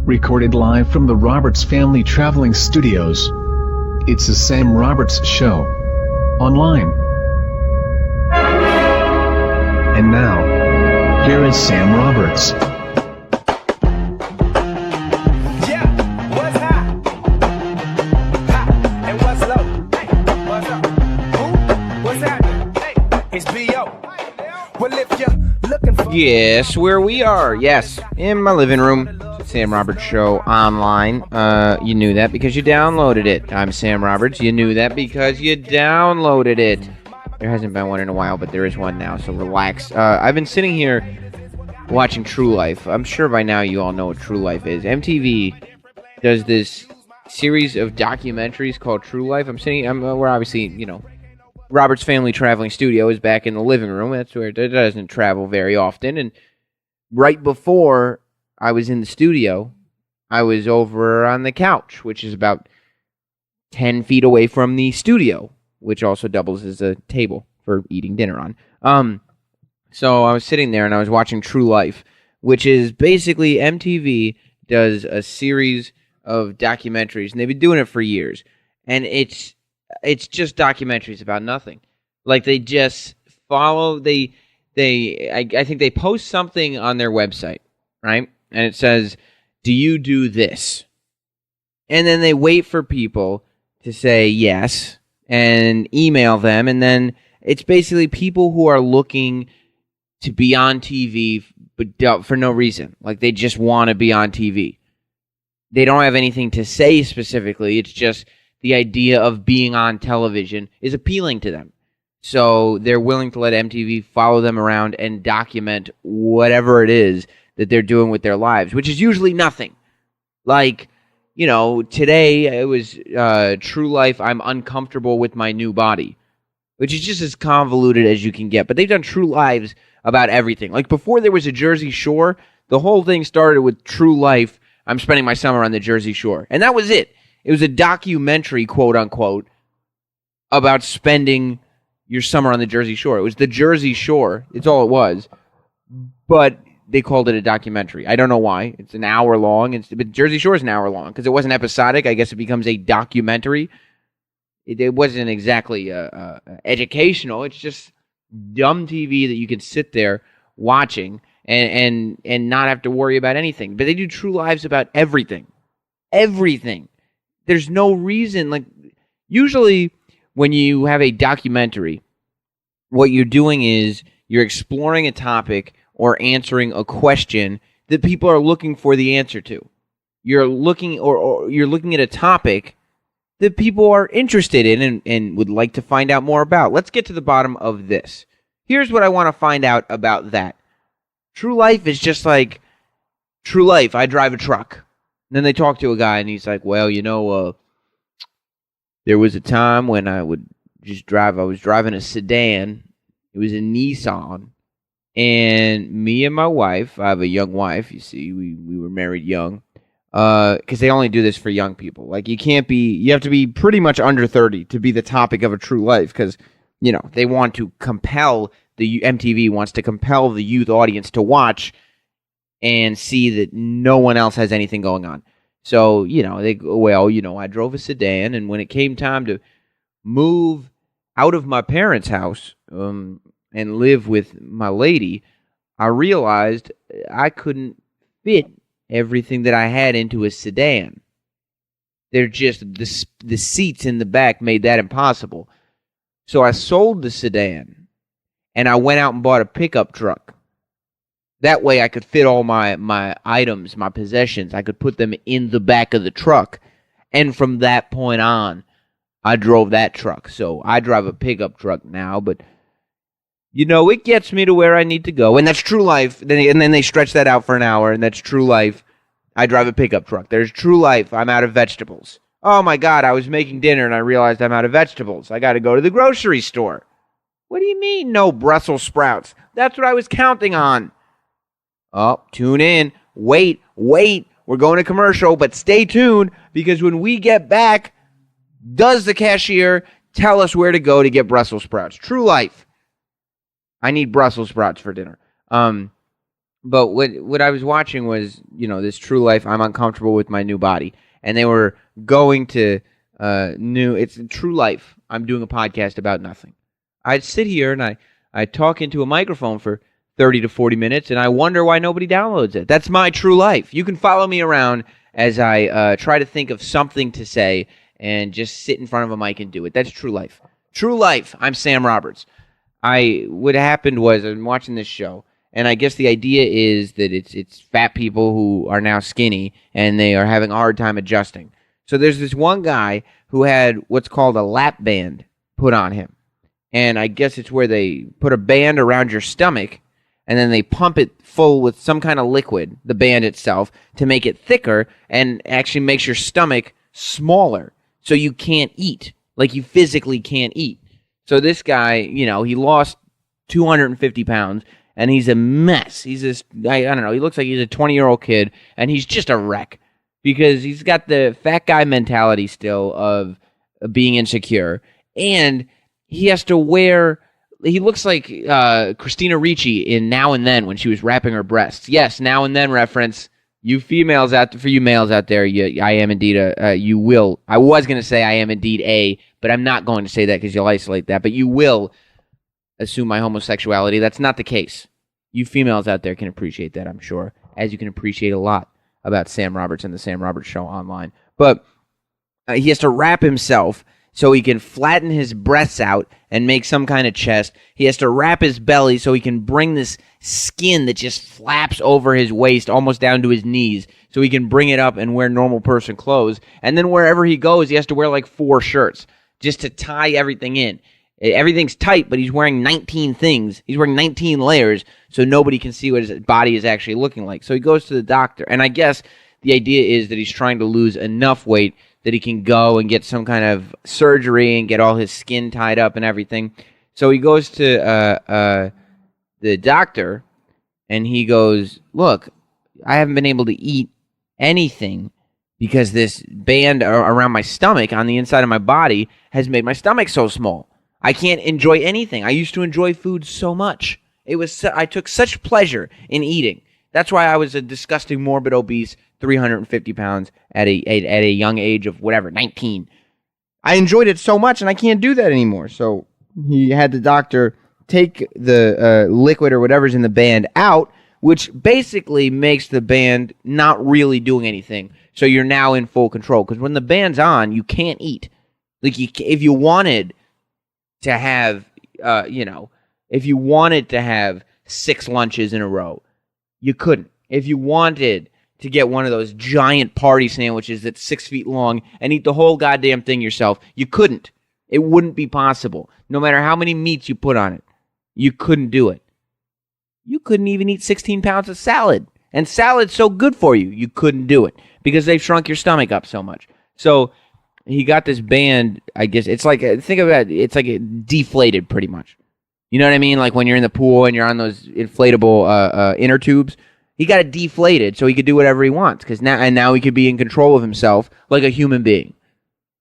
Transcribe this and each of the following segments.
Recorded live from the Roberts Family Traveling Studios. It's the Sam Roberts Show. Online. And now, here is Sam Roberts. Yeah, what's hot? Hot, and what's low? Hey, what's up? Who? What's happening? Hey, it's B.O. Well, if you're looking for... Yes, where we are. Yes, in my living room. It's the Sam Roberts Show online. You knew that because you downloaded it. I'm Sam Roberts. You knew that because you downloaded it. There hasn't been one in a while, but there is one now, so relax. I've been sitting here watching True Life. I'm sure by now you all know what True Life is. MTV does this series of documentaries called True Life. We're obviously, Robert's Family Traveling Studio is back in the living room. That's where it doesn't travel very often. And right before I was in the studio, I was over on the couch, which is about 10 feet away from the studio, which also doubles as a table for eating dinner on. So I was sitting there and I was watching True Life, which is basically MTV does a series of documentaries, and they've been doing it for years. And it's just documentaries about nothing. Like they just follow, I think they post something on their website, right? And it says, do you do this? And then they wait for people to say yes and email them. And then it's basically people who are looking to be on TV, but for no reason. Like they just want to be on TV. They don't have anything to say specifically. It's just the idea of being on television is appealing to them. So they're willing to let MTV follow them around and document whatever it is that they're doing with their lives, which is usually nothing. Like, today it was True Life, I'm uncomfortable with my new body, which is just as convoluted as you can get. But they've done True Lives about everything. Like before there was a Jersey Shore, the whole thing started with True Life, I'm spending my summer on the Jersey Shore. And that was it. It was a documentary, quote unquote, about spending your summer on the Jersey Shore. It was the Jersey Shore. It's all it was. But they called it a documentary. I don't know why. It's an hour long. But Jersey Shore is an hour long because it wasn't episodic. I guess it becomes a documentary. It wasn't exactly educational. It's just dumb TV that you can sit there watching and not have to worry about anything. But they do True Lives about everything. Everything. There's no reason. Like usually when you have a documentary, what you're doing is you're exploring a topic or answering a question that people are looking for the answer to. You're looking or you're looking at a topic that people are interested in and would like to find out more about. Let's get to the bottom of this. Here's what I want to find out about that. True Life is just like, True Life, I drive a truck. And then they talk to a guy and he's like, well, there was a time when I would just drive. I was driving a sedan. It was a Nissan. And me and my wife, I have a young wife, you see, we were married young, because they only do this for young people. Like, you have to be pretty much under 30 to be the topic of a True Life, because, they want to MTV wants to compel the youth audience to watch and see that no one else has anything going on. So, they go, well, I drove a sedan, and when it came time to move out of my parents' house, and live with my lady, I realized I couldn't fit everything that I had into a sedan. They're just, the seats in the back made that impossible. So I sold the sedan, and I went out and bought a pickup truck. That way I could fit all my items, my possessions, I could put them in the back of the truck. And from that point on, I drove that truck. So I drive a pickup truck now, but it gets me to where I need to go. And that's True Life. And then they stretch that out for an hour, and that's True Life. I drive a pickup truck. There's True Life. I'm out of vegetables. Oh, my God, I was making dinner, and I realized I'm out of vegetables. I got to go to the grocery store. What do you mean, no Brussels sprouts? That's what I was counting on. Oh, tune in. Wait. We're going to commercial, but stay tuned, because when we get back, does the cashier tell us where to go to get Brussels sprouts? True Life. I need Brussels sprouts for dinner. But what I was watching was, this True Life, I'm uncomfortable with my new body. And they were going to it's True Life. I'm doing a podcast about nothing. I'd sit here and I talk into a microphone for 30 to 40 minutes, and I wonder why nobody downloads it. That's my true life. You can follow me around as I try to think of something to say and just sit in front of a mic and do it. That's true life. True life. I'm Sam Roberts. What happened was I'm watching this show, and I guess the idea is that it's fat people who are now skinny, and they are having a hard time adjusting. So there's this one guy who had what's called a lap band put on him. And I guess it's where they put a band around your stomach, and then they pump it full with some kind of liquid, the band itself, to make it thicker and actually makes your stomach smaller so you can't eat. Like you physically can't eat. So this guy, he lost 250 pounds, and he's a mess. He's this, I don't know, he looks like he's a 20-year-old kid, and he's just a wreck because he's got the fat guy mentality still of being insecure. And he has to wear, he looks like Christina Ricci in Now and Then when she was wrapping her breasts. Yes, Now and Then reference. You females out there, for you males out there, I am indeed you will. I was going to say I am indeed a, but I'm not going to say that because you'll isolate that. But you will assume my homosexuality. That's not the case. You females out there can appreciate that, I'm sure, as you can appreciate a lot about Sam Roberts and the Sam Roberts Show online. But he has to wrap himself so he can flatten his breasts out and make some kind of chest. He has to wrap his belly so he can bring this skin that just flaps over his waist almost down to his knees so he can bring it up and wear normal person clothes. And then wherever he goes, he has to wear like 4 shirts just to tie everything in. Everything's tight, but he's wearing 19 things. He's wearing 19 layers so nobody can see what his body is actually looking like. So he goes to the doctor. And I guess the idea is that he's trying to lose enough weight that he can go and get some kind of surgery and get all his skin tied up and everything. So he goes to the doctor, and he goes, look, I haven't been able to eat anything because this band around my stomach on the inside of my body has made my stomach so small. I can't enjoy anything. I used to enjoy food so much. I took such pleasure in eating. That's why I was a disgusting, morbid, obese, 350 pounds at a young age of 19. I enjoyed it so much, and I can't do that anymore. So he had the doctor take the liquid or whatever's in the band out, which basically makes the band not really doing anything. So you're now in full control. Because when the band's on, you can't eat. Like if you wanted to have, if you wanted to have 6 lunches in a row, you couldn't. If you wanted to get one of those giant party sandwiches that's 6 feet long and eat the whole goddamn thing yourself, you couldn't. It wouldn't be possible. No matter how many meats you put on it, you couldn't do it. You couldn't even eat 16 pounds of salad. And salad's so good for you, you couldn't do it because they've shrunk your stomach up so much. So he got this band, I guess, it's like, think about it, it's like it deflated pretty much. You know what I mean? Like when you're in the pool and you're on those inflatable inner tubes, he got it deflated so he could do whatever he wants because now he could be in control of himself like a human being.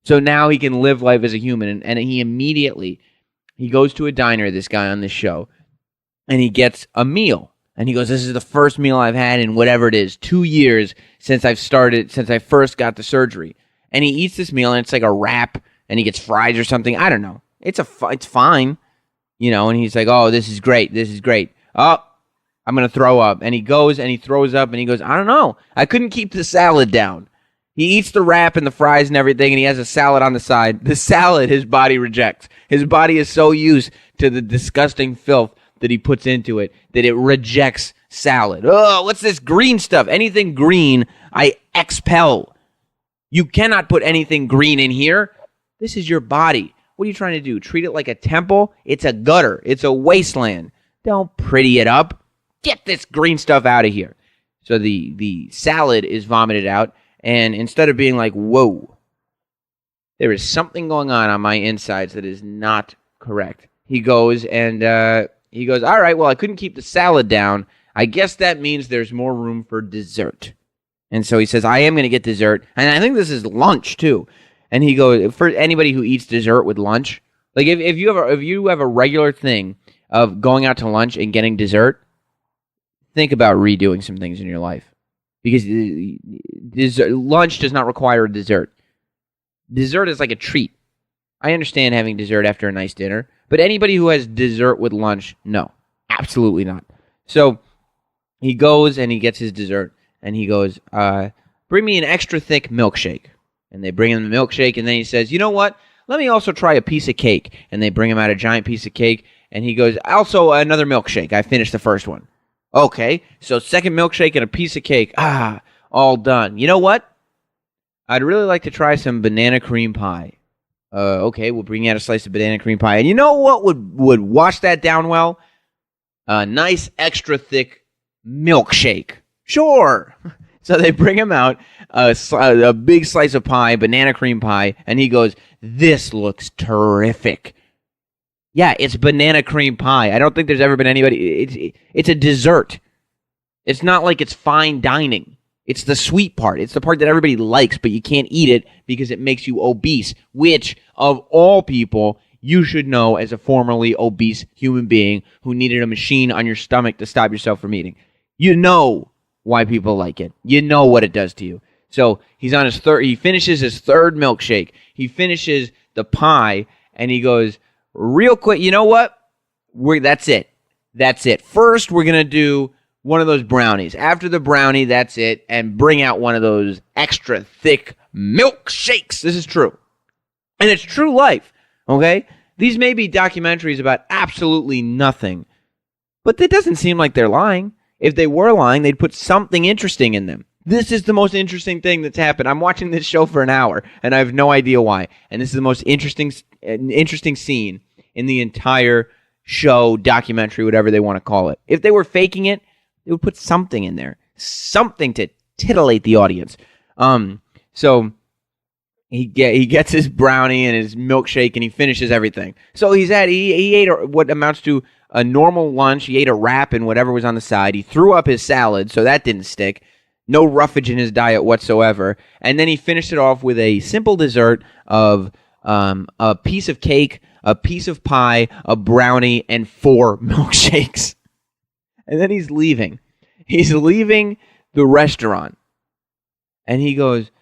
So now he can live life as a human, and he goes to a diner, this guy on this show, and he gets a meal. And he goes, this is the first meal I've had in whatever it is, 2 years since I first got the surgery. And he eats this meal, and it's like a wrap, and he gets fries or something. I don't know. It's fine. And he's like, oh, this is great. Oh, I'm going to throw up. And he goes and he throws up and he goes, I don't know. I couldn't keep the salad down. He eats the wrap and the fries and everything, and he has a salad on the side. The salad his body rejects. His body is so used to the disgusting filth that he puts into it that it rejects salad. Oh, what's this green stuff? Anything green, I expel. You cannot put anything green in here. This is your body. What are you trying to do? Treat it like a temple? It's a gutter. It's a wasteland. Don't pretty it up. Get this green stuff out of here. So the salad is vomited out, and instead of being like, whoa, there is something going on my insides that is not correct. He goes, all right, well, I couldn't keep the salad down. I guess that means there's more room for dessert. And so he says, I am going to get dessert. And I think this is lunch, too. And he goes, for anybody who eats dessert with lunch, like if you have a regular thing of going out to lunch and getting dessert, think about redoing some things in your life. Because lunch does not require a dessert. Dessert is like a treat. I understand having dessert after a nice dinner, but anybody who has dessert with lunch, no, absolutely not. So he goes and he gets his dessert, and he goes, bring me an extra thick milkshake. And they bring him the milkshake, and then he says, you know what? Let me also try a piece of cake. And they bring him out a giant piece of cake, and he goes, also another milkshake. I finished the first one. Okay, so second milkshake and a piece of cake. All done. You know what? I'd really like to try some banana cream pie. Okay, we'll bring you out a slice of banana cream pie. And you know what would wash that down well? A nice extra thick milkshake. Sure. So they bring him out a big slice of pie, banana cream pie, and he goes, this looks terrific. Yeah, it's banana cream pie. I don't think there's ever been anybody... It's a dessert. It's not like it's fine dining. It's the sweet part. It's the part that everybody likes, but you can't eat it because it makes you obese, which, of all people, you should know as a formerly obese human being who needed a machine on your stomach to stop yourself from eating. You know why people like it. You know what it does to you. So he's on his third... He finishes his third milkshake. He finishes the pie, and he goes... Real quick, you know what? That's it. That's it. First, we're going to do one of those brownies. After the brownie, that's it. And bring out one of those extra thick milkshakes. This is true. And it's true life, okay? These may be documentaries about absolutely nothing. But it doesn't seem like they're lying. If they were lying, they'd put something interesting in them. This is the most interesting thing that's happened. I'm watching this show for an hour, and I have no idea why. And this is the most interesting scene in the entire show, documentary, whatever they want to call it. If they were faking it, they would put something in there, something to titillate the audience. So he gets his brownie and his milkshake, and he finishes everything. So he ate what amounts to a normal lunch. He ate a wrap and whatever was on the side. He threw up his salad, so that didn't stick. No roughage in his diet whatsoever. And then he finished it off with a simple dessert of a piece of cake, a piece of pie, a brownie, and 4 milkshakes. And then he's leaving. He's leaving the restaurant. And he goes,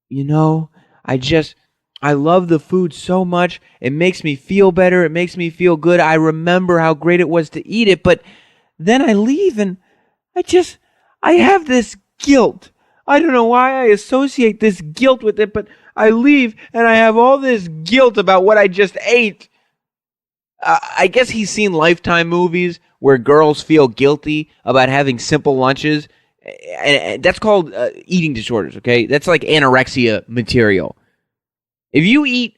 you know, I love the food so much. It makes me feel better. It makes me feel good. I remember how great it was to eat it. But then I leave and I have this guilt. I don't know why I associate this guilt with it, but I leave and I have all this guilt about what I just ate. I guess he's seen Lifetime movies where girls feel guilty about having simple lunches. And that's called eating disorders, okay? That's like anorexia material. If you eat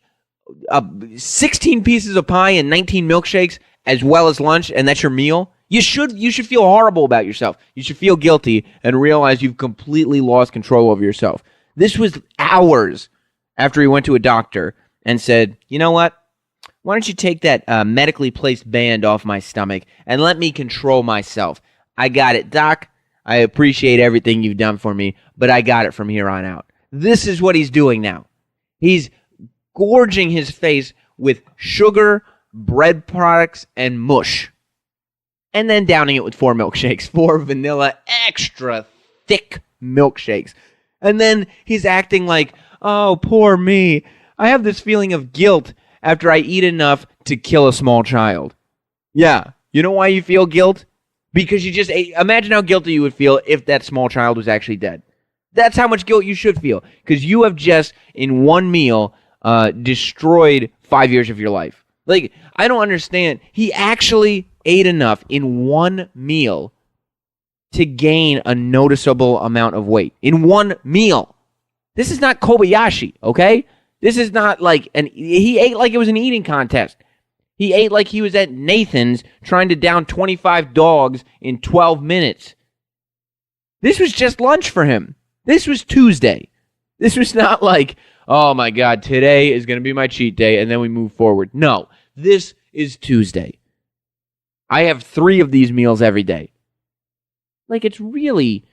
16 pieces of pie and 19 milkshakes as well as lunch, and that's your meal, you should feel horrible about yourself. You should feel guilty and realize you've completely lost control over yourself. This was hours after he went to a doctor and said, you know what? Why don't you take that medically placed band off my stomach and let me control myself? I got it, Doc. I appreciate everything you've done for me, but I got it from here on out. This is what he's doing now. He's gorging his face with sugar, bread products, and mush. And then downing it with 4 milkshakes, 4 vanilla extra thick milkshakes. And then he's acting like, oh, poor me. I have this feeling of guilt after I eat enough to kill a small child. Yeah, you know why you feel guilt? Because you just ate. Imagine how guilty you would feel if that small child was actually dead. That's how much guilt you should feel. Because you have just, in one meal, destroyed 5 years of your life. Like, I don't understand. He actually ate enough in one meal to gain a noticeable amount of weight. In one meal. This is not Kobayashi, okay? This is not like he ate like it was an eating contest. He ate like he was at Nathan's trying to down 25 dogs in 12 minutes. This was just lunch for him. This was Tuesday. This was not like, oh my God, today is going to be my cheat day and then we move forward. No, this is Tuesday. I have 3 of these meals every day. Like, it's really,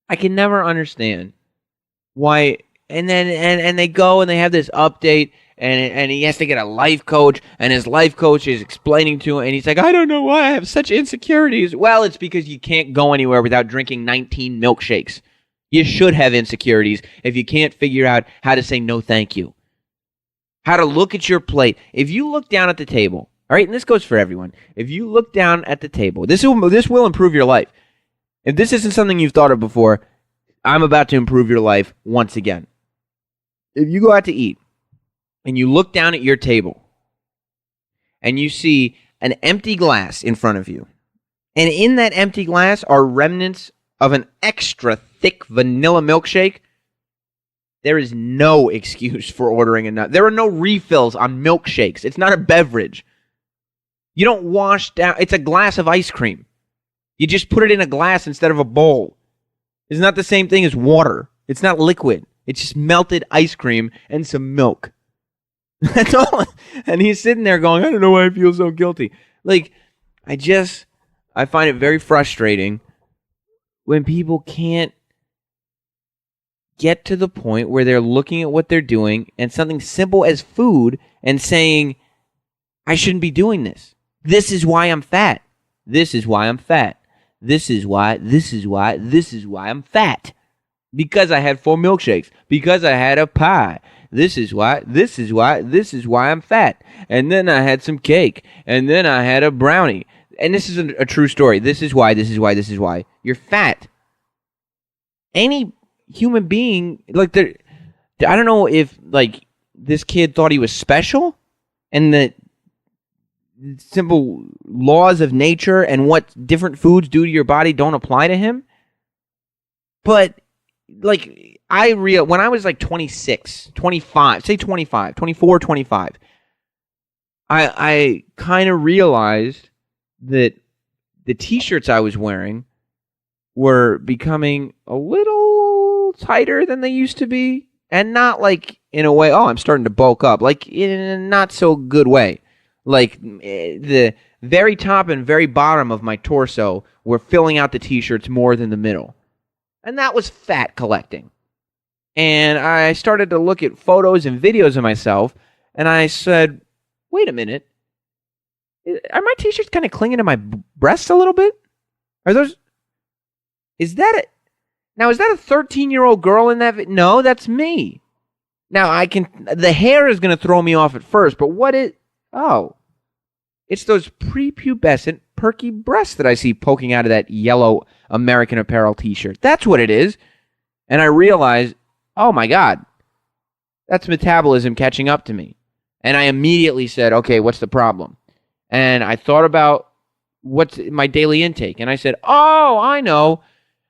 I can never understand why. And then and they go and they have this update, and he has to get a life coach, and his life coach is explaining to him, and he's like, I don't know why I have such insecurities. Well, it's because you can't go anywhere without drinking 19 milkshakes. You should have insecurities if you can't figure out how to say no thank you. How to look at your plate. If you look down at the table, all right, and this goes for everyone. If you look down at the table, this will improve your life. If this isn't something you've thought of before, I'm about to improve your life once again. If you go out to eat and you look down at your table and you see an empty glass in front of you, and in that empty glass are remnants of an extra thick vanilla milkshake, there is no excuse for ordering another. There are no refills on milkshakes. It's not a beverage. You don't wash down. It's a glass of ice cream. You just put it in a glass instead of a bowl. It's not the same thing as water. It's not liquid. It's just melted ice cream and some milk. That's all. And he's sitting there going, I don't know why I feel so guilty. Like, I find it very frustrating when people can't get to the point where they're looking at what they're doing and something simple as food and saying, I shouldn't be doing this. This is why I'm fat. This is why I'm fat. This is why I'm fat. Because I had 4 milkshakes. Because I had a pie. This is why I'm fat. And then I had some cake. And then I had a brownie. And this is a true story. This is why. You're fat. Any human being, like, I don't know if, like, this kid thought he was special and that simple laws of nature and what different foods do to your body don't apply to him. But, like, when I was like 26, 25, say 25, 24, 25, I kind of realized that the t-shirts I was wearing were becoming a little tighter than they used to be, and not like in a way, oh, I'm starting to bulk up, like in a not so good way. Like the very top and very bottom of my torso were filling out the t-shirts more than the middle. And that was fat collecting. And I started to look at photos and videos of myself, and I said, wait a minute. Are my t-shirts kind of clinging to my breasts a little bit? Is that a 13-year-old girl in that? No, that's me. Now the hair is going to throw me off at first, but it's those prepubescent, perky breasts that I see poking out of that yellow American Apparel t-shirt. That's what it is. And I realized, oh my God, that's metabolism catching up to me. And I immediately said, okay, what's the problem? And I thought about what's my daily intake. And I said, oh, I know.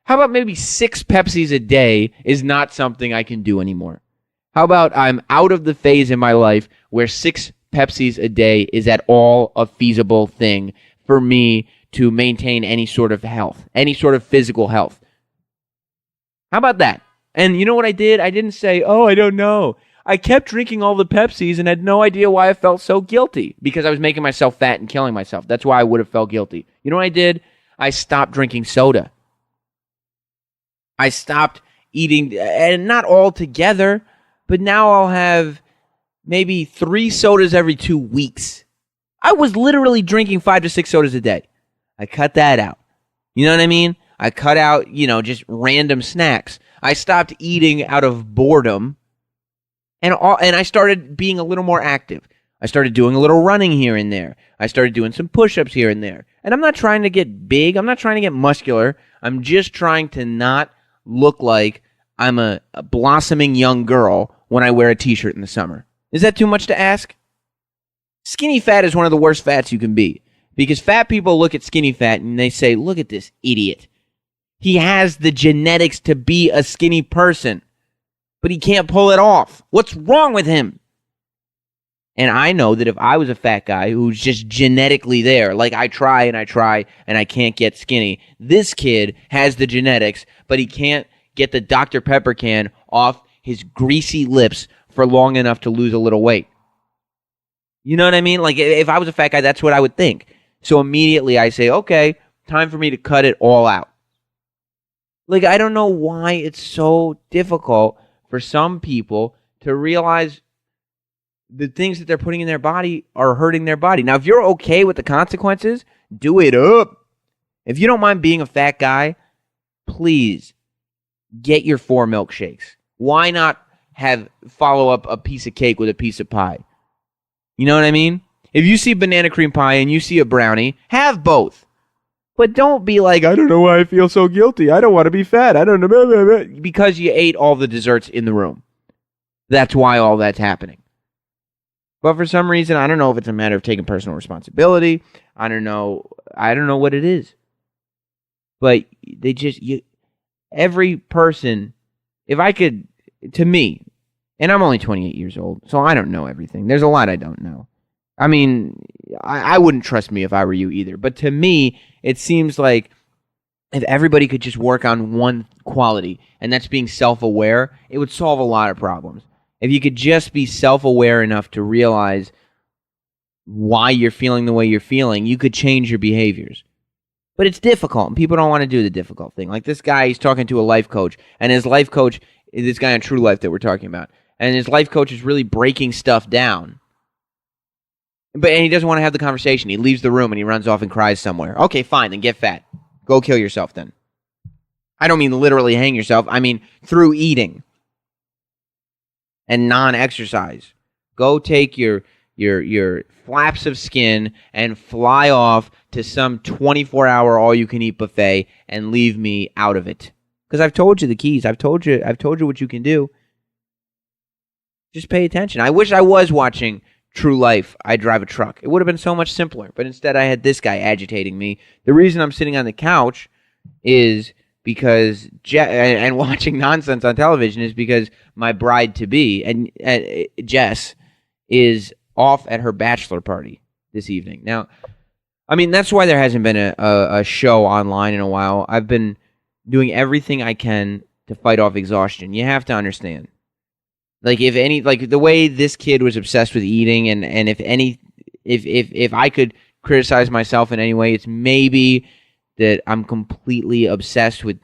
How about maybe 6 Pepsis a day is not something I can do anymore? How about I'm out of the phase in my life where 6 Pepsis a day is at all a feasible thing for me to maintain any sort of health, any sort of physical health. How about that? And you know what I did? I didn't say, oh, I don't know. I kept drinking all the Pepsis and had no idea why I felt so guilty, because I was making myself fat and killing myself. That's why I would have felt guilty. You know what I did? I stopped drinking soda. I stopped eating, and not all together, but now I'll have maybe 3 sodas every 2 weeks. I was literally drinking 5 to 6 sodas a day. I cut that out. You know what I mean? I cut out, just random snacks. I stopped eating out of boredom, and I started being a little more active. I started doing a little running here and there. I started doing some push-ups here and there. And I'm not trying to get big. I'm not trying to get muscular. I'm just trying to not look like I'm a blossoming young girl when I wear a t-shirt in the summer. Is that too much to ask? Skinny fat is one of the worst fats you can be, because fat people look at skinny fat and they say, look at this idiot. He has the genetics to be a skinny person, but he can't pull it off. What's wrong with him? And I know that if I was a fat guy who's just genetically there, like I try and I can't get skinny, this kid has the genetics, but he can't get the Dr. Pepper can off his greasy lips for long enough to lose a little weight. You know what I mean? Like, if I was a fat guy, that's what I would think. So immediately I say, okay, time for me to cut it all out. Like, I don't know why it's so difficult for some people to realize the things that they're putting in their body are hurting their body. Now, if you're okay with the consequences, do it up. If you don't mind being a fat guy, please get your 4 milkshakes. Why not follow up a piece of cake with a piece of pie? You know what I mean? If you see banana cream pie and you see a brownie, have both. But don't be like, I don't know why I feel so guilty. I don't want to be fat. I don't know. Because you ate all the desserts in the room. That's why all that's happening. But for some reason, I don't know if it's a matter of taking personal responsibility. I don't know what it is. But every person, if I could, to me, and I'm only 28 years old, so I don't know everything. There's a lot I don't know. I mean, I wouldn't trust me if I were you either. But to me, it seems like if everybody could just work on one quality, and that's being self-aware, it would solve a lot of problems. If you could just be self-aware enough to realize why you're feeling the way you're feeling, you could change your behaviors. But it's difficult, and people don't want to do the difficult thing. Like this guy, he's talking to a life coach, and his life coach is this guy on True Life that we're talking about. And his life coach is really breaking stuff down. And he doesn't want to have the conversation. He leaves the room and he runs off and cries somewhere. Okay, fine, then get fat. Go kill yourself then. I don't mean literally hang yourself. I mean through eating and non-exercise. Go take your flaps of skin and fly off to some 24-hour all-you-can-eat buffet and leave me out of it. Because I've told you the keys. I've told you what you can do. Just pay attention. I wish I was watching True Life, I Drive a Truck. It would have been so much simpler. But instead, I had this guy agitating me. The reason I'm sitting on the couch is because and watching nonsense on television is because my bride-to-be, and Jess, is off at her bachelor party this evening. Now, I mean, that's why there hasn't been a show online in a while. I've been doing everything I can to fight off exhaustion. You have to understand. Like the way this kid was obsessed with eating, and if I could criticize myself in any way, it's maybe that I'm completely obsessed with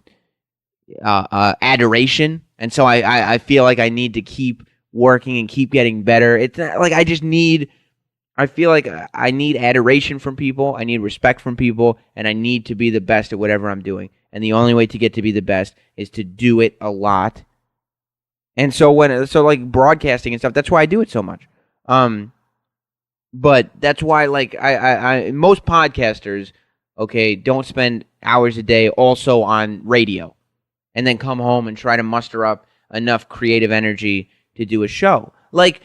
adoration, and so I feel like I need to keep working and keep getting better. It's not, like I feel like I need adoration from people, I need respect from people, and I need to be the best at whatever I'm doing. And the only way to get to be the best is to do it a lot. And so like broadcasting and stuff, that's why I do it so much. But that's why like I most podcasters, okay, don't spend hours a day also on radio and then come home and try to muster up enough creative energy to do a show. Like,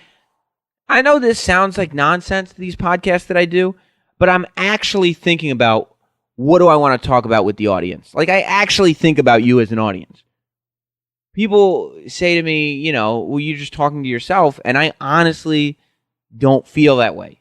I know this sounds like nonsense, these podcasts that I do, but I'm actually thinking about what do I want to talk about with the audience. Like, I actually think about you as an audience. People say to me, well, you're just talking to yourself, and I honestly don't feel that way.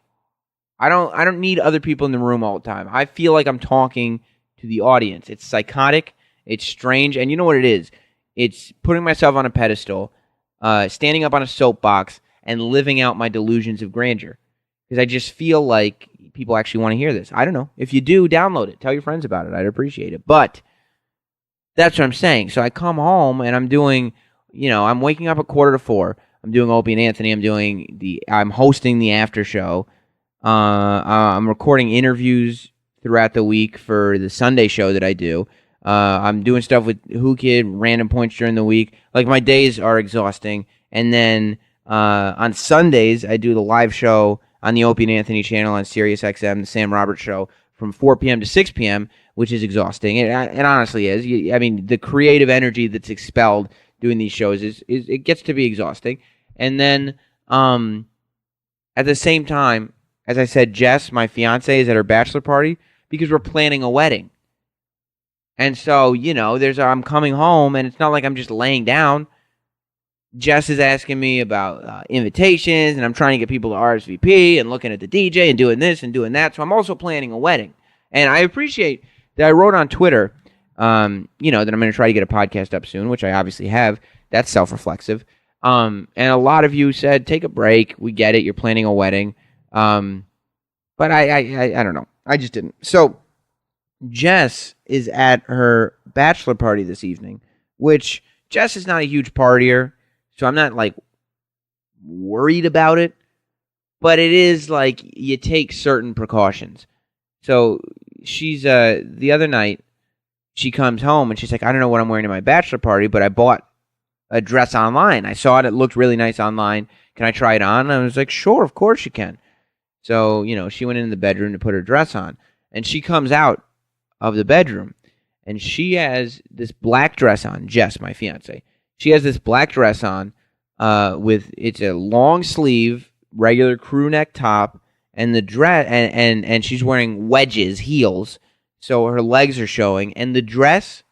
I don't need other people in the room all the time. I feel like I'm talking to the audience. It's psychotic, it's strange, and you know what it is? It's putting myself on a pedestal, standing up on a soapbox, and living out my delusions of grandeur. Because I just feel like people actually want to hear this. I don't know. If you do, download it. Tell your friends about it. I'd appreciate it. But that's what I'm saying. So I come home and I'm doing, I'm waking up at 3:45. I'm doing Opie and Anthony. I'm hosting the after show. I'm recording interviews throughout the week for the Sunday show that I do. I'm doing stuff with Who Kid, random points during the week. Like, my days are exhausting. And then on Sundays, I do the live show on the Opie and Anthony channel on Sirius XM, the Sam Roberts Show, from 4 p.m. to 6 p.m., which is exhausting. It honestly is. I mean, the creative energy that's expelled doing these shows it gets to be exhausting. And then at the same time, as I said, Jess, my fiance, is at her bachelor party because we're planning a wedding. And so, I'm coming home, and it's not like I'm just laying down. Jess is asking me about invitations, and I'm trying to get people to RSVP and looking at the DJ and doing this and doing that. So I'm also planning a wedding. And I appreciate that I wrote on Twitter, that I'm going to try to get a podcast up soon, which I obviously have. That's self-reflexive. And a lot of you said, take a break. We get it. You're planning a wedding. But I don't know. I just didn't. So Jess is at her bachelor party this evening, which Jess is not a huge partier. So I'm not, like, worried about it. but it is like you take certain precautions. So she's the other night she comes home and she's like, I don't know what I'm wearing to my bachelor party, but I bought a dress online. I saw it. It looked really nice online. Can I try it on? And I was like, sure, of course you can. So, she went in the bedroom to put her dress on. And she comes out of the bedroom and she has this black dress on. Jess, my fiance. She has this black dress on it's a long sleeve, regular crew neck top, and the dress and she's wearing wedges, heels, so her legs are showing, and the dress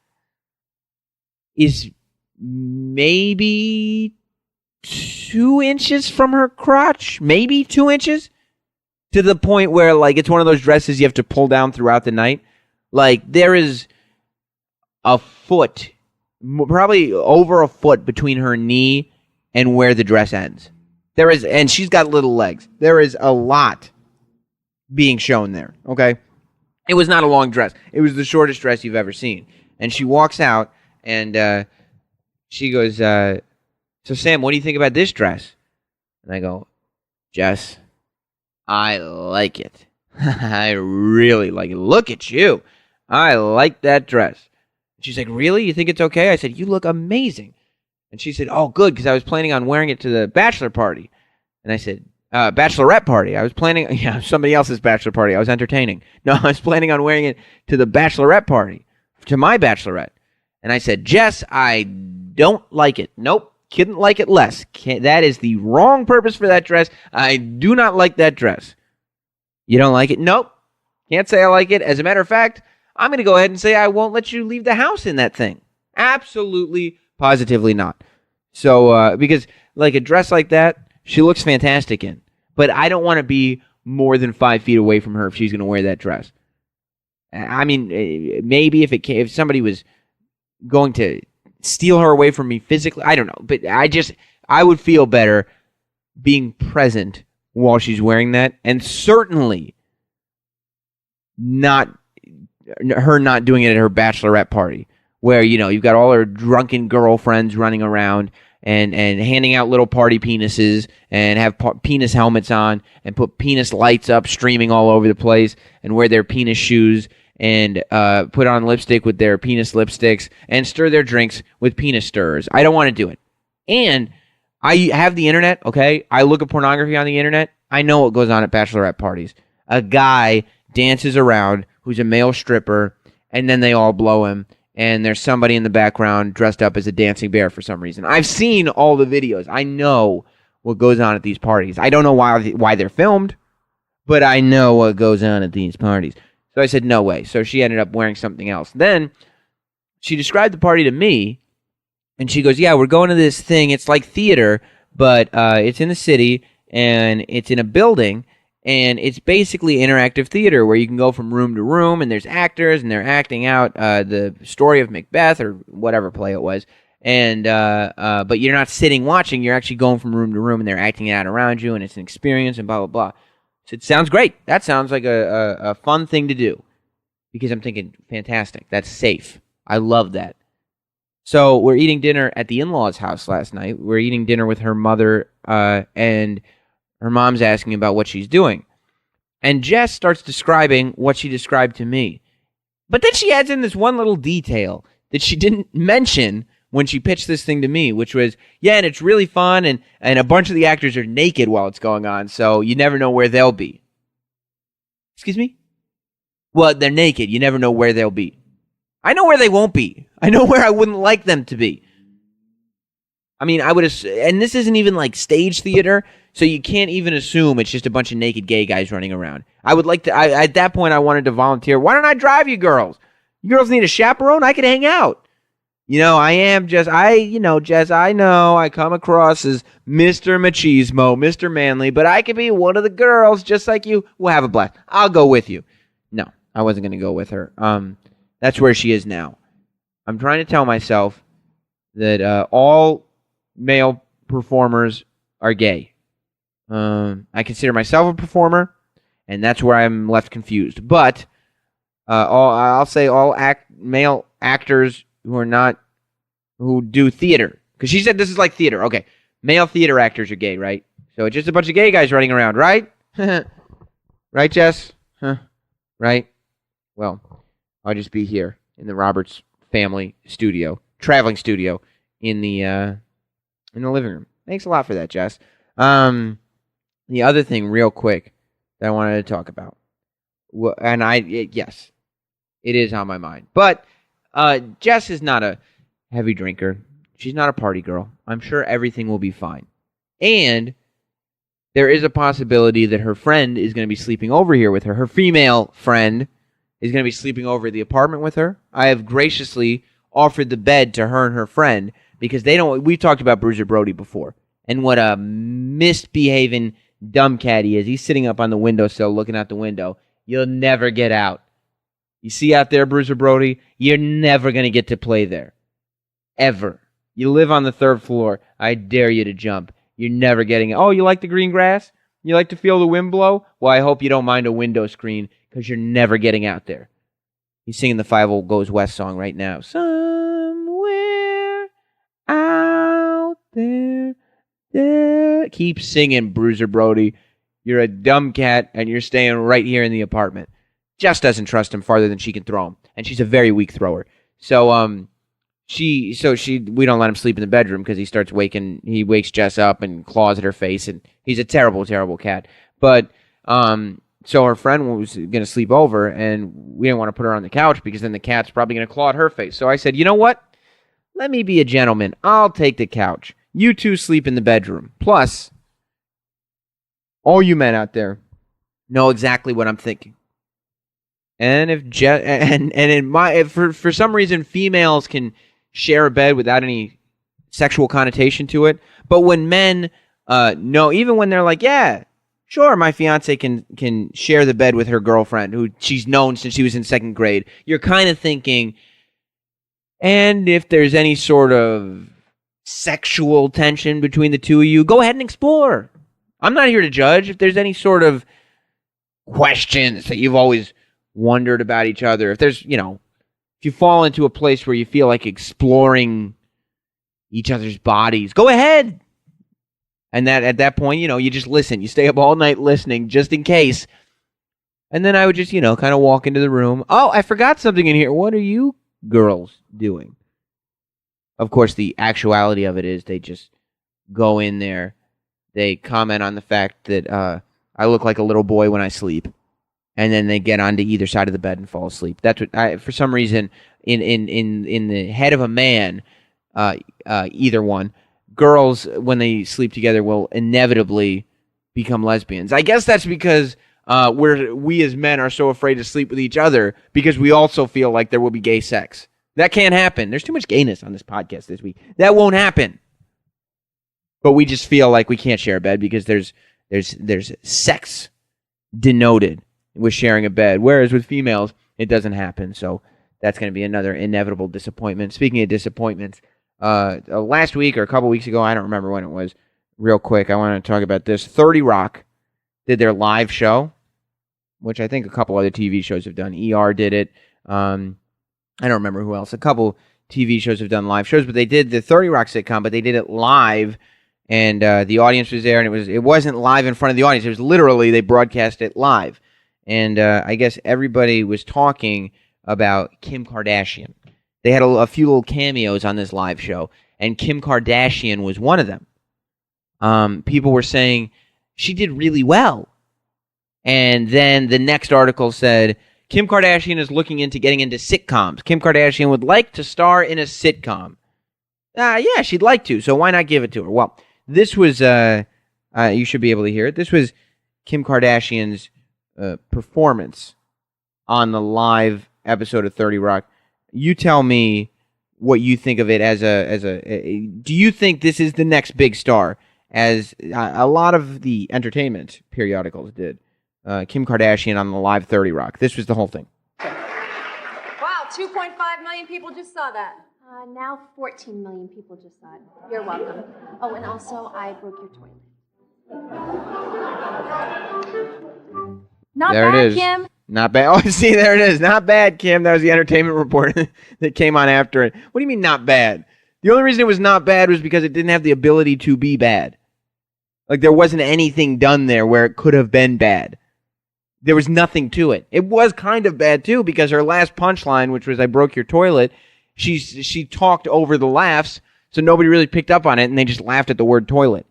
is maybe 2 inches from her crotch, maybe 2 inches, to the point where, like, it's one of those dresses you have to pull down throughout the night. Like, there is a foot, probably over a foot between her knee and where the dress ends. There is, and she's got little legs. There is a lot being shown there, okay? It was not a long dress. It was the shortest dress you've ever seen. And she walks out, and she goes, so Sam, what do you think about this dress? And I go, Jess, I like it. I really like it. Look at you. I like that dress. She's like, really? You think it's okay? I said, you look amazing. And she said, oh, good, because I was planning on wearing it to the bachelor party. And I said, bachelorette party. I was planning, somebody else's bachelor party. I was entertaining. No, I was planning on wearing it to the bachelorette party, to my bachelorette. And I said, Jess, I don't like it. Nope, couldn't like it less. That is the wrong purpose for that dress. I do not like that dress. You don't like it? Nope. Can't say I like it. As a matter of fact, I'm going to go ahead and say I won't let you leave the house in that thing. Absolutely, positively not. So, because like a dress like that, she looks fantastic in. But I don't want to be more than 5 feet away from her if she's going to wear that dress. I mean, maybe if somebody was going to steal her away from me physically, I don't know. But I would feel better being present while she's wearing that. And certainly not doing it at her bachelorette party where, you've got all her drunken girlfriends running around and handing out little party penises and have penis helmets on and put penis lights up streaming all over the place and wear their penis shoes and put on lipstick with their penis lipsticks and stir their drinks with penis stirrers. I don't want to do it. And I have the internet, okay? I look at pornography on the internet. I know what goes on at bachelorette parties. A guy dances around who's a male stripper, and then they all blow him, and there's somebody in the background dressed up as a dancing bear for some reason. I've seen all the videos. I know what goes on at these parties. I don't know why they're filmed, but I know what goes on at these parties. So I said, no way. So she ended up wearing something else. Then she described the party to me, and she goes, yeah, we're going to this thing. It's like theater, but it's in the city, and it's in a building, and it's basically interactive theater where you can go from room to room, and there's actors, and they're acting out the story of Macbeth or whatever play it was. And but you're not sitting watching. You're actually going from room to room, and they're acting it out around you, and it's an experience, and blah, blah, blah. So it sounds great. That sounds like a fun thing to do because I'm thinking, fantastic. That's safe. I love that. So we're eating dinner at the in-laws' house last night. We're eating dinner with her mother, and her mom's asking about what she's doing. And Jess starts describing what she described to me. But then she adds in this one little detail that she didn't mention when she pitched this thing to me, which was, yeah, and it's really fun, and a bunch of the actors are naked while it's going on, so you never know where they'll be. Excuse me? Well, they're naked. You never know where they'll be. I know where they won't be. I know where I wouldn't like them to be. I mean, I would, and this isn't even like stage theater, so you can't even assume it's just a bunch of naked gay guys running around. I would like to, at that point, I wanted to volunteer. Why don't I drive you girls? You girls need a chaperone? I could hang out. Jess, I know I come across as Mr. Machismo, Mr. Manly, but I could be one of the girls just like you. We'll have a blast. I'll go with you. No, I wasn't going to go with her. That's where she is now. I'm trying to tell myself that all male performers are gay. I consider myself a performer, and that's where I'm left confused. But I'll say all male actors who do theater, because she said this is like theater. Okay, male theater actors are gay, right? So it's just a bunch of gay guys running around, right? Right, Jess? Huh? Right? Well, I'll just be here in the Roberts family studio, traveling studio, in the living room. Thanks a lot for that, Jess. The other thing, real quick, that I wanted to talk about, yes, it is on my mind. But Jess is not a heavy drinker. She's not a party girl. I'm sure everything will be fine. And there is a possibility that her friend is going to be sleeping over here with her. Her female friend is going to be sleeping over at the apartment with her. I have graciously offered the bed to her and her friend because they don't. We've talked about Bruiser Brody before and what a misbehaving dumb cat he is. He's sitting up on the windowsill looking out the window. You'll never get out. You see out there, Bruiser Brody? You're never going to get to play there. Ever. You live on the 3rd floor. I dare you to jump. You're never getting it. Oh, you like the green grass? You like to feel the wind blow? Well, I hope you don't mind a window screen because you're never getting out there. He's singing the 5 Goes West song right now. Somewhere out there. Keep singing, Bruiser Brody. You're a dumb cat, and you're staying right here in the apartment. Jess doesn't trust him farther than she can throw him, and she's a very weak thrower. So, we don't let him sleep in the bedroom because he wakes Jess up and claws at her face, and he's a terrible, terrible cat. But, so her friend was going to sleep over, and we didn't want to put her on the couch because then the cat's probably going to claw at her face. So I said, you know what? Let me be a gentleman. I'll take the couch. You two sleep in the bedroom. Plus, all you men out there know exactly what I'm thinking. And if for some reason females can share a bed without any sexual connotation to it, but when men know, even when they're like, yeah, sure, my fiance can share the bed with her girlfriend who she's known since she was in 2nd grade, you're kind of thinking, and if there's any sort of sexual tension between the two of you, go ahead and explore. I'm not here to judge. If there's any sort of questions that you've always wondered about each other, if you fall into a place where you feel like exploring each other's bodies, go ahead. And that at that point, you just listen. You stay up all night listening just in case. And then I would just, kind of walk into the room. Oh, I forgot something in here. What are you girls doing? Of course, the actuality of it is they just go in there. They comment on the fact that I look like a little boy when I sleep. And then they get onto either side of the bed and fall asleep. That's what for some reason, in the head of a man, either one, girls, when they sleep together, will inevitably become lesbians. I guess that's because we as men are so afraid to sleep with each other because we also feel like there will be gay sex. That can't happen. There's too much gayness on this podcast this week. That won't happen. But we just feel like we can't share a bed because there's sex denoted with sharing a bed, whereas with females, it doesn't happen. So that's going to be another inevitable disappointment. Speaking of disappointments, last week or a couple weeks ago, I don't remember when it was, real quick, I want to talk about this. 30 Rock did their live show, which I think a couple other TV shows have done. ER did it. I don't remember who else. A couple TV shows have done live shows, but they did the 30 Rock sitcom, but they did it live, and the audience was there, and it wasn't live in front of the audience. It was literally, they broadcast it live. And I guess everybody was talking about Kim Kardashian. They had a few little cameos on this live show, and Kim Kardashian was one of them. People were saying she did really well. And then the next article said, Kim Kardashian is looking into getting into sitcoms. Kim Kardashian would like to star in a sitcom. Yeah, she'd like to, so why not give it to her? Well, this was, you should be able to hear it. This was Kim Kardashian's performance on the live episode of 30 Rock. You tell me what you think of it as a do you think this is the next big star, as a lot of the entertainment periodicals did? Kim Kardashian on the live 30 Rock. This was the whole thing. Wow, 2.5 million people just saw that. Now 14 million people just saw it. You're welcome. Oh, and also, I broke your toilet. Not there bad, it is. Kim. Not bad. Oh, see, there it is. Not bad, Kim. That was the entertainment report that came on after it. What do you mean not bad? The only reason it was not bad was because it didn't have the ability to be bad. Like, there wasn't anything done there where it could have been bad. There was nothing to it. It was kind of bad, too, because her last punchline, which was, I broke your toilet, she talked over the laughs, so nobody really picked up on it, and they just laughed at the word toilet.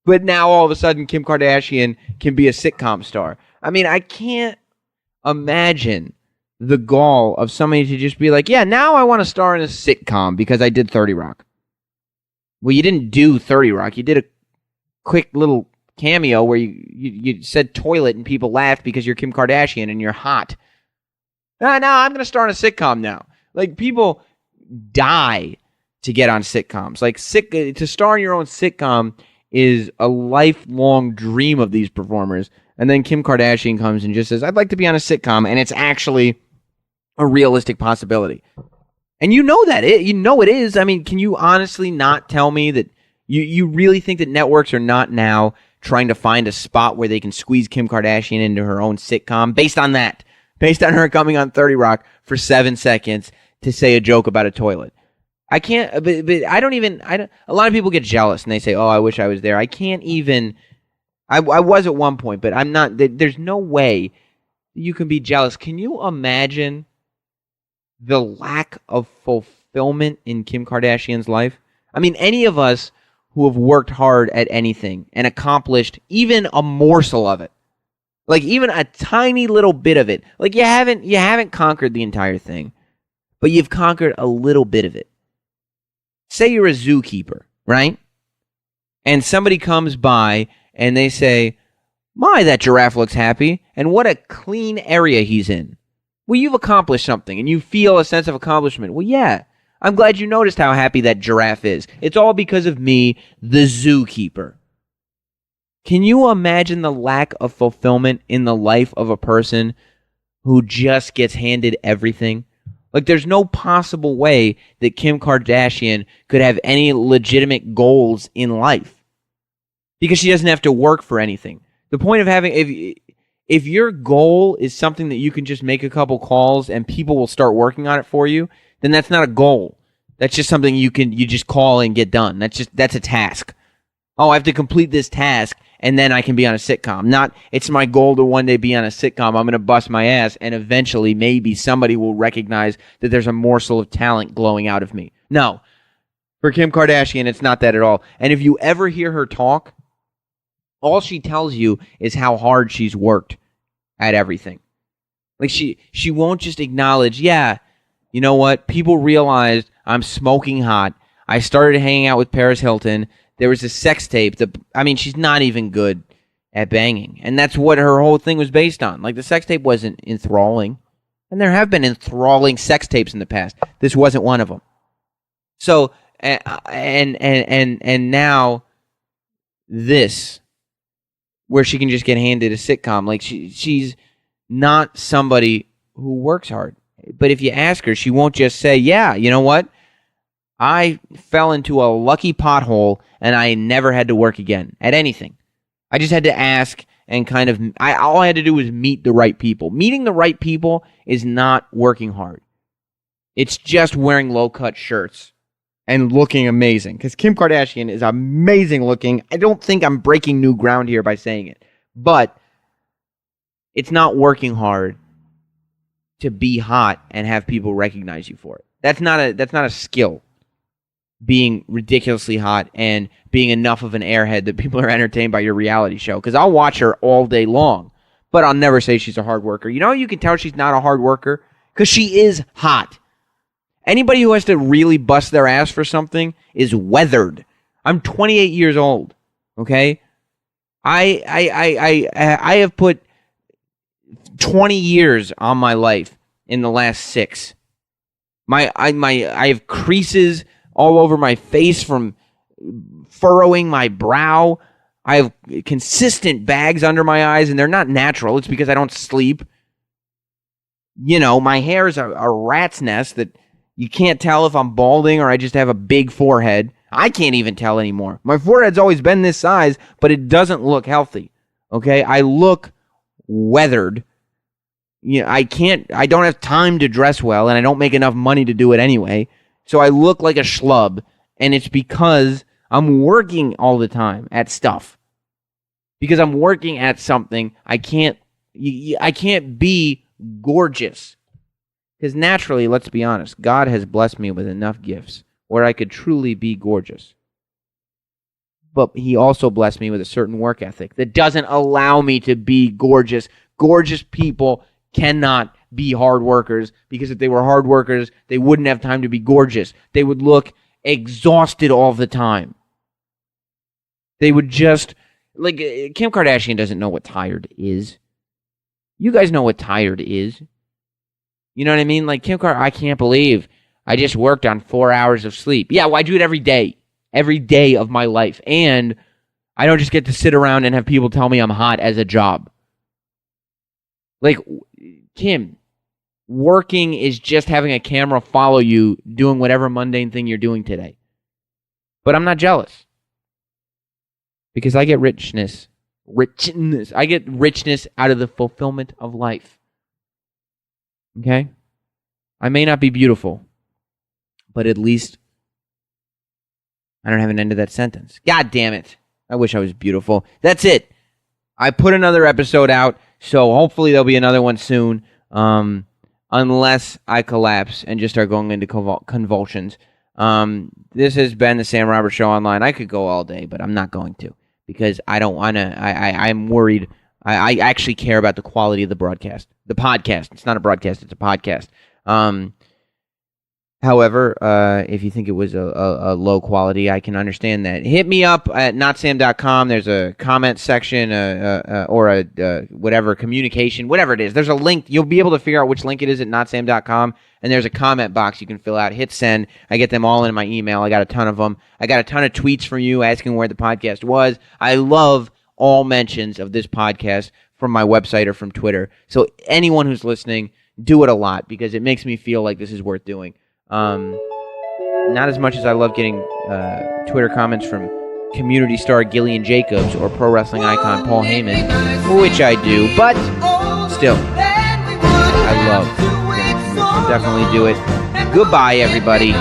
But now, all of a sudden, Kim Kardashian can be a sitcom star. I mean, I can't imagine the gall of somebody to just be like, yeah, now I want to star in a sitcom because I did 30 Rock. Well, you didn't do 30 Rock. You did a quick little cameo where you said toilet and people laughed because you're Kim Kardashian and you're hot. No, I'm going to star in a sitcom now. Like, people die to get on sitcoms. Like, to star in your own sitcom is a lifelong dream of these performers. And then Kim Kardashian comes and just says, I'd like to be on a sitcom, and it's actually a realistic possibility. And you know that. You know it is. I mean, can you honestly not tell me that you really think that networks are not now trying to find a spot where they can squeeze Kim Kardashian into her own sitcom based on that? Based on her coming on 30 Rock for 7 seconds to say a joke about a toilet. I can't, but I don't, a lot of people get jealous and they say, oh, I wish I was there. I can't even, I was at one point, but I'm not, there's no way you can be jealous. Can you imagine the lack of fulfillment in Kim Kardashian's life? I mean, any of us who have worked hard at anything and accomplished even a morsel of it, like even a tiny little bit of it, like you haven't conquered the entire thing, but you've conquered a little bit of it. Say you're a zookeeper, right? And somebody comes by and they say, my, that giraffe looks happy, and what a clean area he's in. Well, you've accomplished something, and you feel a sense of accomplishment. Well, yeah, I'm glad you noticed how happy that giraffe is. It's all because of me, the zookeeper. Can you imagine the lack of fulfillment in the life of a person who just gets handed everything? Like, there's no possible way that Kim Kardashian could have any legitimate goals in life because she doesn't have to work for anything. The point of having, if your goal is something that you can just make a couple calls and people will start working on it for you, then that's not a goal. That's just something you just call and get done. That's a task. Oh, I have to complete this task and then I can be on a sitcom. Not, it's my goal to one day be on a sitcom. I'm going to bust my ass, and eventually maybe somebody will recognize that there's a morsel of talent glowing out of me. No. For Kim Kardashian, it's not that at all. And if you ever hear her talk, all she tells you is how hard she's worked at everything. Like, she won't just acknowledge, yeah, you know what? People realized I'm smoking hot. I started hanging out with Paris Hilton. There was a sex tape. She's not even good at banging. And that's what her whole thing was based on. Like, the sex tape wasn't enthralling. And there have been enthralling sex tapes in the past. This wasn't one of them. So, and now this, where she can just get handed a sitcom. Like, she's not somebody who works hard. But if you ask her, she won't just say, yeah, you know what? I fell into a lucky pothole and I never had to work again at anything. I just had to ask and all I had to do was meet the right people. Meeting the right people is not working hard. It's just wearing low-cut shirts and looking amazing. Because Kim Kardashian is amazing looking. I don't think I'm breaking new ground here by saying it. But it's not working hard to be hot and have people recognize you for it. That's not a skill. Being ridiculously hot and being enough of an airhead that people are entertained by your reality show. Because I'll watch her all day long, but I'll never say she's a hard worker. You know, you can tell she's not a hard worker because she is hot. Anybody who has to really bust their ass for something is weathered. I'm 28 years old. Okay, I have put 20 years on my life in the last 6. I have creases all over my face from furrowing my brow. I have consistent bags under my eyes, and they're not natural. It's because I don't sleep. You know, my hair is a rat's nest that you can't tell if I'm balding or I just have a big forehead. I can't even tell anymore. My forehead's always been this size, but it doesn't look healthy. Okay? I look weathered. You know, I don't have time to dress well, and I don't make enough money to do it anyway. So I look like a schlub, and it's because I'm working all the time at stuff. because I'm working at something. I can't be gorgeous. Because naturally, let's be honest, God has blessed me with enough gifts where I could truly be gorgeous. But he also blessed me with a certain work ethic that doesn't allow me to be gorgeous. Gorgeous people cannot be hard workers, because if they were hard workers, they wouldn't have time to be gorgeous. They would look exhausted all the time. They would just, like, Kim Kardashian doesn't know what tired is. You guys know what tired is. You know what I mean? Like, Kim Kardashian, I can't believe I just worked on 4 hours of sleep. Yeah, well, I do it every day of my life. And I don't just get to sit around and have people tell me I'm hot as a job. Like, Kim, working is just having a camera follow you doing whatever mundane thing you're doing today. But I'm not jealous. Because I get richness. I get richness out of the fulfillment of life. Okay? I may not be beautiful, but at least I don't have an end to that sentence. God damn it. I wish I was beautiful. That's it. I put another episode out, so hopefully there'll be another one soon. Unless I collapse and just start going into convulsions. This has been the Sam Roberts Show Online. I could go all day, but I'm not going to, because I don't want to. I'm worried. I actually care about the quality of the broadcast. The podcast. It's not a broadcast. It's a podcast. However, if you think it was a low quality, I can understand that. Hit me up at notsam.com. There's a comment section or a whatever, communication, whatever it is. There's a link. You'll be able to figure out which link it is at notsam.com, and there's a comment box you can fill out. Hit send. I get them all in my email. I got a ton of them. I got a ton of tweets from you asking where the podcast was. I love all mentions of this podcast from my website or from Twitter. So anyone who's listening, do it a lot, because it makes me feel like this is worth doing. Not as much as I love getting Twitter comments from community star Gillian Jacobs or pro wrestling icon Paul Heyman, which I do, but still, I love getting, definitely do it. Goodbye, everybody.